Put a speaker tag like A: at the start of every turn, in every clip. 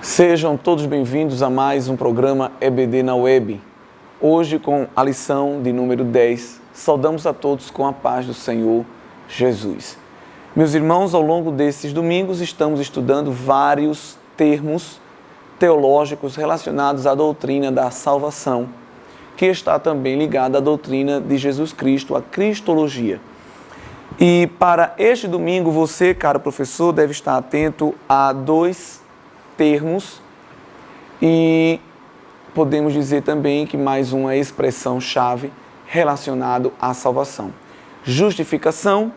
A: Sejam todos bem-vindos a mais um programa EBD na Web. Hoje com a lição de número 10, saudamos a todos com a paz do Senhor Jesus. Meus irmãos, ao longo desses domingos estamos estudando vários termos teológicos relacionados à doutrina da salvação, que está também ligada à doutrina de Jesus Cristo, a cristologia. E para este domingo, você, caro professor, deve estar atento a dois termos e podemos dizer também que mais uma expressão-chave relacionada à salvação: justificação,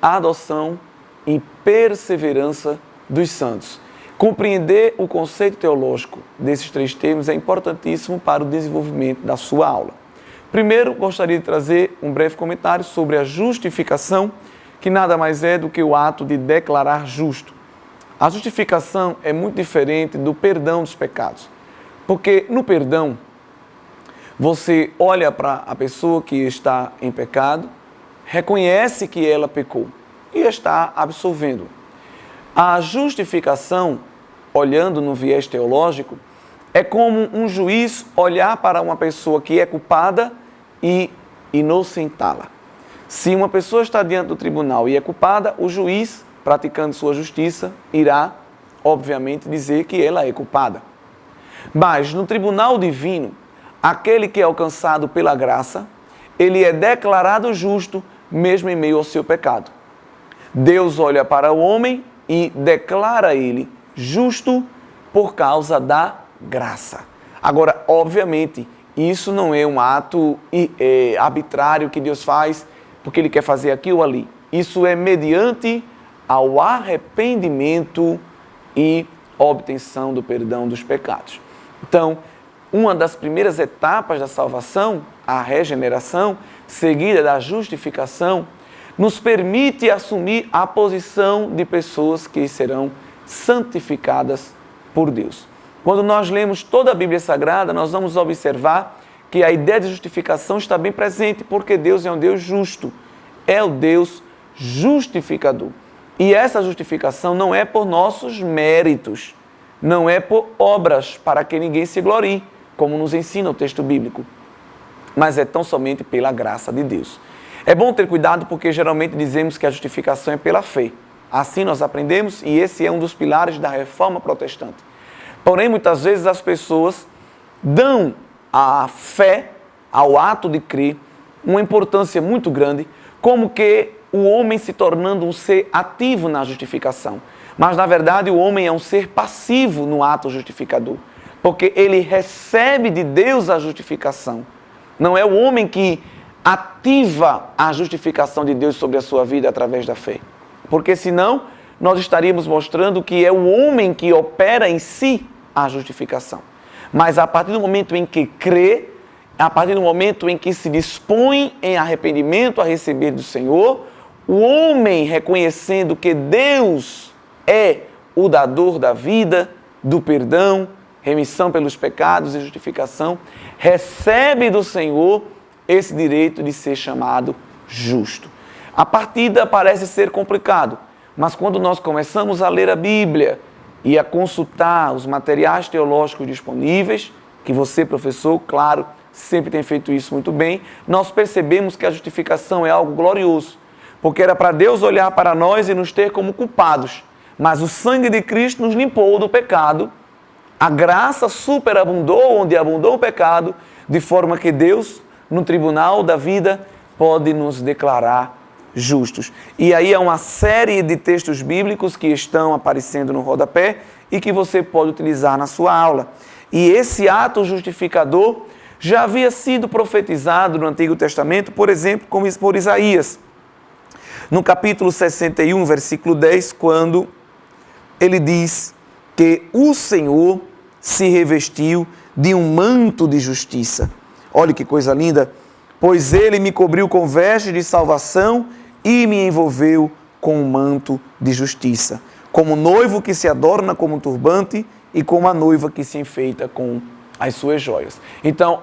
A: adoção e perseverança dos santos. Compreender o conceito teológico desses três termos é importantíssimo para o desenvolvimento da sua aula. Primeiro, gostaria de trazer um breve comentário sobre a justificação, que nada mais é do que o ato de declarar justo. A justificação é muito diferente do perdão dos pecados, porque no perdão, você olha para a pessoa que está em pecado, reconhece que ela pecou e está absolvendo. A justificação, olhando no viés teológico, é como um juiz olhar para uma pessoa que é culpada e inocentá-la. Se uma pessoa está diante do tribunal e é culpada, o juiz, praticando sua justiça, irá, obviamente, dizer que ela é culpada. Mas no tribunal divino, aquele que é alcançado pela graça, ele é declarado justo, mesmo em meio ao seu pecado. Deus olha para o homem e declara ele justo por causa da graça. Agora, obviamente, isso não é um ato arbitrário que Deus faz porque Ele quer fazer aqui ou ali. Isso é mediante ao arrependimento e obtenção do perdão dos pecados. Então, uma das primeiras etapas da salvação, a regeneração, seguida da justificação, nos permite assumir a posição de pessoas que serão santificadas por Deus. Quando nós lemos toda a Bíblia Sagrada, nós vamos observar que a ideia de justificação está bem presente, porque Deus é um Deus justo, é o Deus justificador. E essa justificação não é por nossos méritos, não é por obras para que ninguém se glorie, como nos ensina o texto bíblico, mas é tão somente pela graça de Deus. É bom ter cuidado porque geralmente dizemos que a justificação é pela fé. Assim nós aprendemos e esse é um dos pilares da reforma protestante. Porém, muitas vezes as pessoas dão à fé, ao ato de crer, uma importância muito grande, como que o homem se tornando um ser ativo na justificação. Mas, na verdade, o homem é um ser passivo no ato justificador, porque ele recebe de Deus a justificação. Não é o homem que ativa a justificação de Deus sobre a sua vida através da fé. Porque, senão, nós estaríamos mostrando que é o homem que opera em si a justificação. Mas, a partir do momento em que crê, a partir do momento em que se dispõe em arrependimento a receber do Senhor, o homem reconhecendo que Deus é o dador da vida, do perdão, remissão pelos pecados e justificação, recebe do Senhor esse direito de ser chamado justo. A partida parece ser complicado, mas quando nós começamos a ler a Bíblia e a consultar os materiais teológicos disponíveis, que você, professor, claro, sempre tem feito isso muito bem, nós percebemos que a justificação é algo glorioso, porque era para Deus olhar para nós e nos ter como culpados, mas o sangue de Cristo nos limpou do pecado, a graça superabundou onde abundou o pecado, de forma que Deus, no tribunal da vida, pode nos declarar justos. E aí há uma série de textos bíblicos que estão aparecendo no rodapé e que você pode utilizar na sua aula. E esse ato justificador já havia sido profetizado no Antigo Testamento, por exemplo, como por Isaías. No capítulo 61, versículo 10, quando ele diz que o Senhor se revestiu de um manto de justiça. Olha que coisa linda. Pois ele me cobriu com vestes de salvação e me envolveu com um manto de justiça. Como noivo que se adorna como um turbante e como a noiva que se enfeita com as suas joias. Então,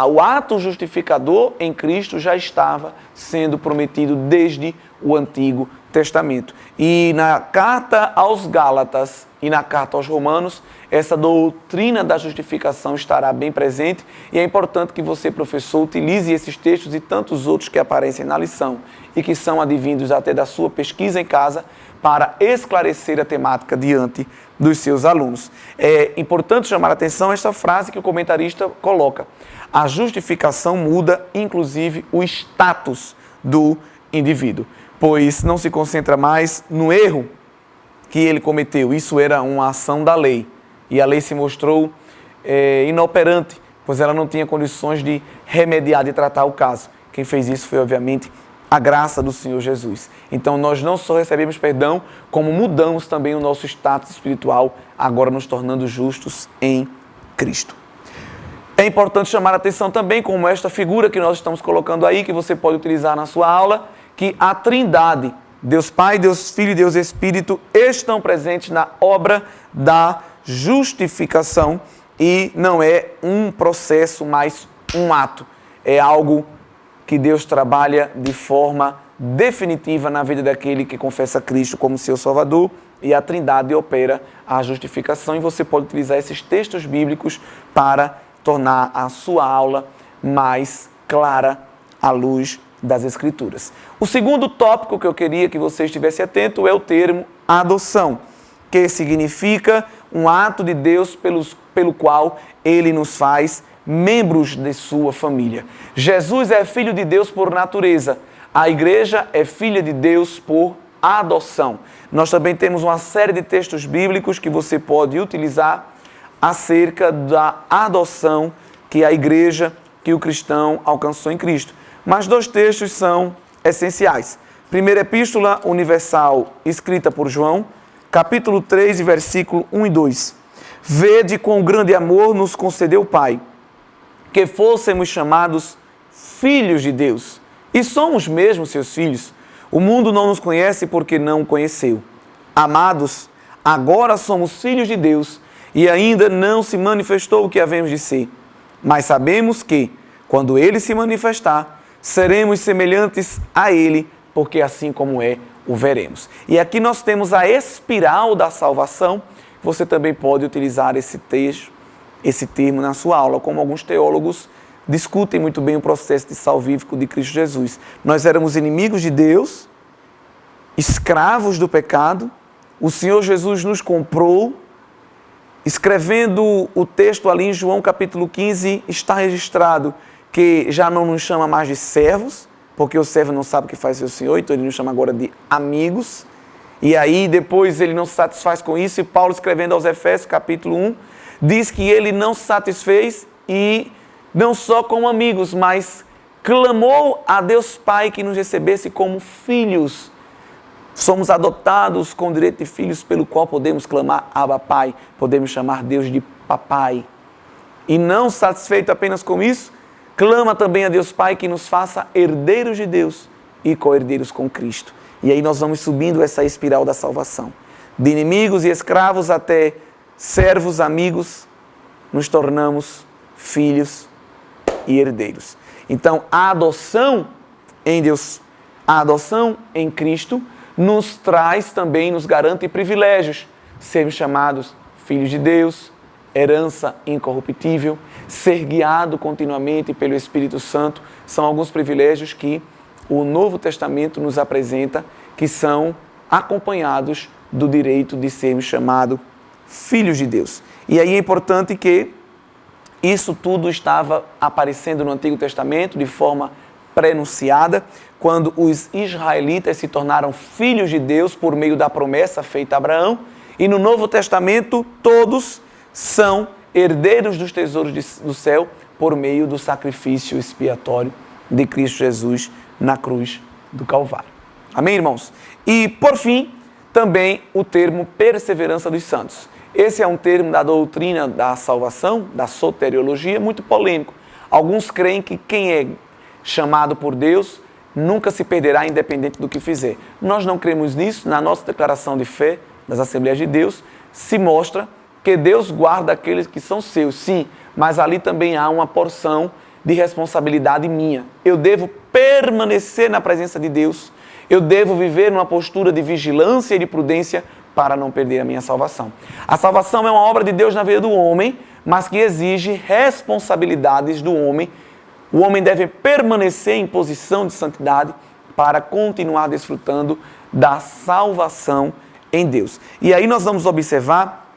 A: o ato justificador em Cristo já estava sendo prometido desde o Antigo Testamento. E na carta aos Gálatas e na carta aos Romanos, essa doutrina da justificação estará bem presente, e é importante que você, professor, utilize esses textos e tantos outros que aparecem na lição e que são advindos até da sua pesquisa em casa para esclarecer a temática diante dos seus alunos. É importante chamar a atenção esta frase que o comentarista coloca: a justificação muda, inclusive, o status do indivíduo, pois não se concentra mais no erro que ele cometeu. Isso era uma ação da lei, e a lei se mostrou inoperante, pois ela não tinha condições de remediar, de tratar o caso. Quem fez isso foi, obviamente, a graça do Senhor Jesus. Então nós não só recebemos perdão, como mudamos também o nosso status espiritual, agora nos tornando justos em Cristo. É importante chamar a atenção também, como esta figura que nós estamos colocando aí, que você pode utilizar na sua aula, que a Trindade, Deus Pai, Deus Filho e Deus Espírito, estão presentes na obra da justificação, e não é um processo, mas um ato. É algo que Deus trabalha de forma definitiva na vida daquele que confessa Cristo como seu Salvador, e a Trindade opera a justificação, e você pode utilizar esses textos bíblicos para tornar a sua aula mais clara à luz das Escrituras. O segundo tópico que eu queria que você estivesse atento é o termo adoção, que significa um ato de Deus pelo qual Ele nos faz membros de sua família. Jesus é filho de Deus por natureza. A igreja é filha de Deus por adoção. Nós também temos uma série de textos bíblicos que você pode utilizar acerca da adoção que a igreja, que o cristão alcançou em Cristo. Mas 2 textos são essenciais. Primeira Epístola Universal, escrita por João, capítulo 3, versículo 1 e 2. Vede quão grande amor nos concedeu o Pai, que fôssemos chamados filhos de Deus. E somos mesmo seus filhos. O mundo não nos conhece porque não o conheceu. Amados, agora somos filhos de Deus, e ainda não se manifestou o que havemos de ser. Mas sabemos que, quando Ele se manifestar, seremos semelhantes a Ele, porque assim como é, o veremos. E aqui nós temos a espiral da salvação. Você também pode utilizar esse texto, esse termo na sua aula, como alguns teólogos discutem muito bem o processo de salvífico de Cristo Jesus. Nós éramos inimigos de Deus, escravos do pecado, o Senhor Jesus nos comprou. Escrevendo o texto ali em João capítulo 15, está registrado que já não nos chama mais de servos, porque o servo não sabe o que faz seu Senhor, então ele nos chama agora de amigos. E aí depois ele não se satisfaz com isso, e Paulo, escrevendo aos Efésios capítulo 1, diz que ele não se satisfez, e não só como amigos, mas clamou a Deus Pai que nos recebesse como filhos. Somos adotados com direito de filhos, pelo qual podemos clamar Abba Pai, podemos chamar Deus de Papai. E não satisfeito apenas com isso, clama também a Deus Pai que nos faça herdeiros de Deus e co-herdeiros com Cristo. E aí nós vamos subindo essa espiral da salvação. De inimigos e escravos até servos, amigos, nos tornamos filhos e herdeiros. Então, a adoção em Deus, a adoção em Cristo, nos traz também, nos garante privilégios. Sermos chamados filhos de Deus, herança incorruptível, ser guiado continuamente pelo Espírito Santo, são alguns privilégios que o Novo Testamento nos apresenta, que são acompanhados do direito de sermos chamados filhos de Deus. E aí é importante que isso tudo estava aparecendo no Antigo Testamento de forma prenunciada, quando os israelitas se tornaram filhos de Deus por meio da promessa feita a Abraão, e no Novo Testamento todos são herdeiros dos tesouros do céu por meio do sacrifício expiatório de Cristo Jesus na cruz do Calvário. Amém, irmãos? E, por fim, também o termo perseverança dos santos. Esse é um termo da doutrina da salvação, da soteriologia, muito polêmico. Alguns creem que quem é chamado por Deus nunca se perderá, independente do que fizer. Nós não cremos nisso. Na nossa declaração de fé das Assembleias de Deus, se mostra que Deus guarda aqueles que são seus, sim, mas ali também há uma porção de responsabilidade minha. Eu devo permanecer na presença de Deus, eu devo viver numa postura de vigilância e de prudência para não perder a minha salvação. A salvação é uma obra de Deus na vida do homem, mas que exige responsabilidades do homem. O homem deve permanecer em posição de santidade para continuar desfrutando da salvação em Deus. E aí nós vamos observar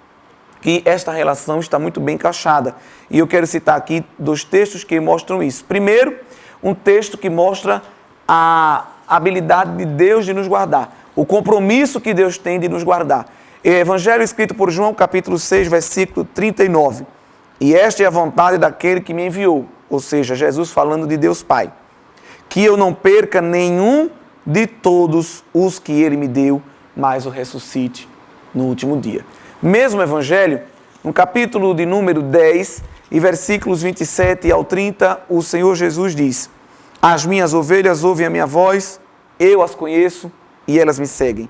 A: que esta relação está muito bem encaixada. E eu quero citar aqui 2 textos que mostram isso. Primeiro, um texto que mostra a habilidade de Deus de nos guardar, o compromisso que Deus tem de nos guardar. Evangelho escrito por João, capítulo 6, versículo 39. E esta é a vontade daquele que me enviou, ou seja, Jesus falando de Deus Pai, que eu não perca nenhum de todos os que ele me deu, mas o ressuscite no último dia. Mesmo Evangelho, no capítulo de número 10 e versículos 27 ao 30, o Senhor Jesus diz: as minhas ovelhas ouvem a minha voz, eu as conheço e elas me seguem.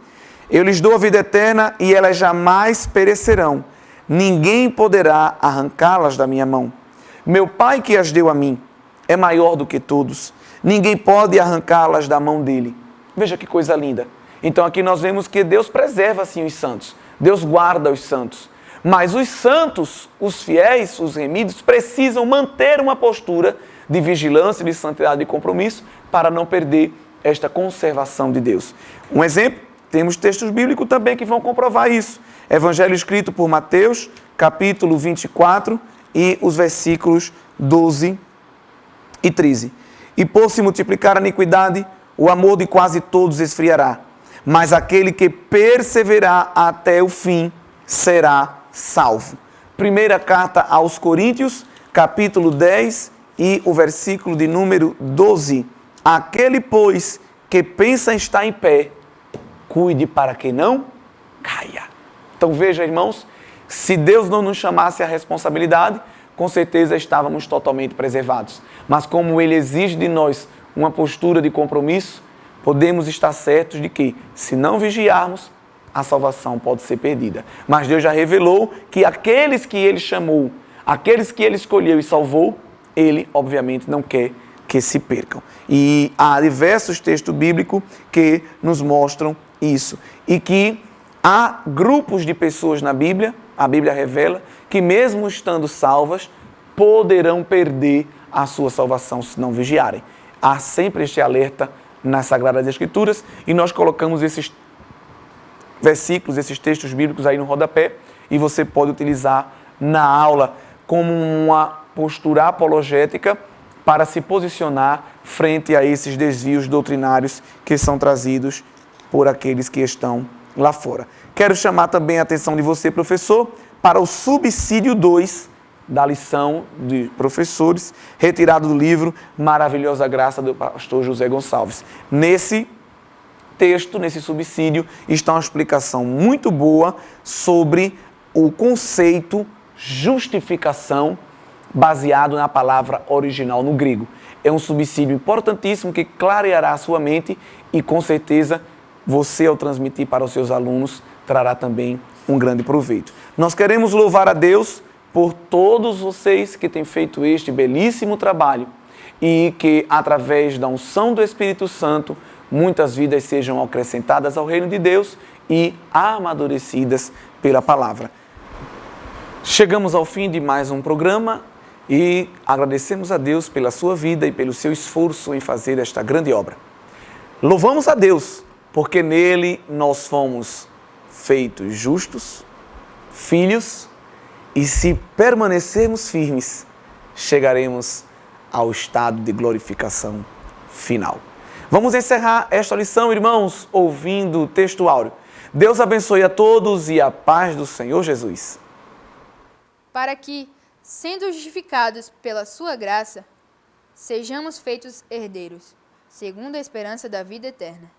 A: Eu lhes dou a vida eterna e elas jamais perecerão. Ninguém poderá arrancá-las da minha mão. Meu Pai que as deu a mim é maior do que todos. Ninguém pode arrancá-las da mão dele. Veja que coisa linda. Então aqui nós vemos que Deus preserva assim os santos. Deus guarda os santos. Mas os santos, os fiéis, os remidos, precisam manter uma postura de vigilância, de santidade e compromisso para não perder esta conservação de Deus. Um exemplo, temos textos bíblicos também que vão comprovar isso. Evangelho escrito por Mateus, capítulo 24 e os versículos 12 e 13. E por se multiplicar a iniquidade, o amor de quase todos esfriará. Mas aquele que perseverar até o fim será salvo. Primeira carta aos Coríntios, capítulo 10 e o versículo de número 12. Aquele, pois, que pensa em estar em pé, cuide para que não caia. Então veja, irmãos, se Deus não nos chamasse à responsabilidade, com certeza estávamos totalmente preservados. Mas como Ele exige de nós uma postura de compromisso, podemos estar certos de que, se não vigiarmos, a salvação pode ser perdida. Mas Deus já revelou que aqueles que Ele chamou, aqueles que Ele escolheu e salvou, Ele, obviamente, não quer que se percam. E há diversos textos bíblicos que nos mostram isso. E que há grupos de pessoas na Bíblia, a Bíblia revela, que mesmo estando salvas, poderão perder a sua salvação se não vigiarem. Há sempre este alerta nas Sagradas Escrituras e nós colocamos esses versículos, esses textos bíblicos aí no rodapé e você pode utilizar na aula como uma postura apologética para se posicionar frente a esses desvios doutrinários que são trazidos por aqueles que estão lá fora. Quero chamar também a atenção de você, professor, para o subsídio 2 da lição de professores, retirado do livro Maravilhosa Graça do pastor José Gonçalves. Nesse texto, nesse subsídio, está uma explicação muito boa sobre o conceito justificação baseado na palavra original no grego. É um subsídio importantíssimo que clareará a sua mente e, com certeza, você, ao transmitir para os seus alunos, trará também um grande proveito. Nós queremos louvar a Deus por todos vocês que têm feito este belíssimo trabalho e que, através da unção do Espírito Santo, muitas vidas sejam acrescentadas ao reino de Deus e amadurecidas pela palavra. Chegamos ao fim de mais um programa e agradecemos a Deus pela sua vida e pelo seu esforço em fazer esta grande obra. Louvamos a Deus, porque nele nós fomos feitos justos, filhos, e se permanecermos firmes, chegaremos ao estado de glorificação final. Vamos encerrar esta lição, irmãos, ouvindo o texto áureo. Deus abençoe a todos e a paz do Senhor Jesus.
B: Para que, sendo justificados pela sua graça, sejamos feitos herdeiros, segundo a esperança da vida eterna.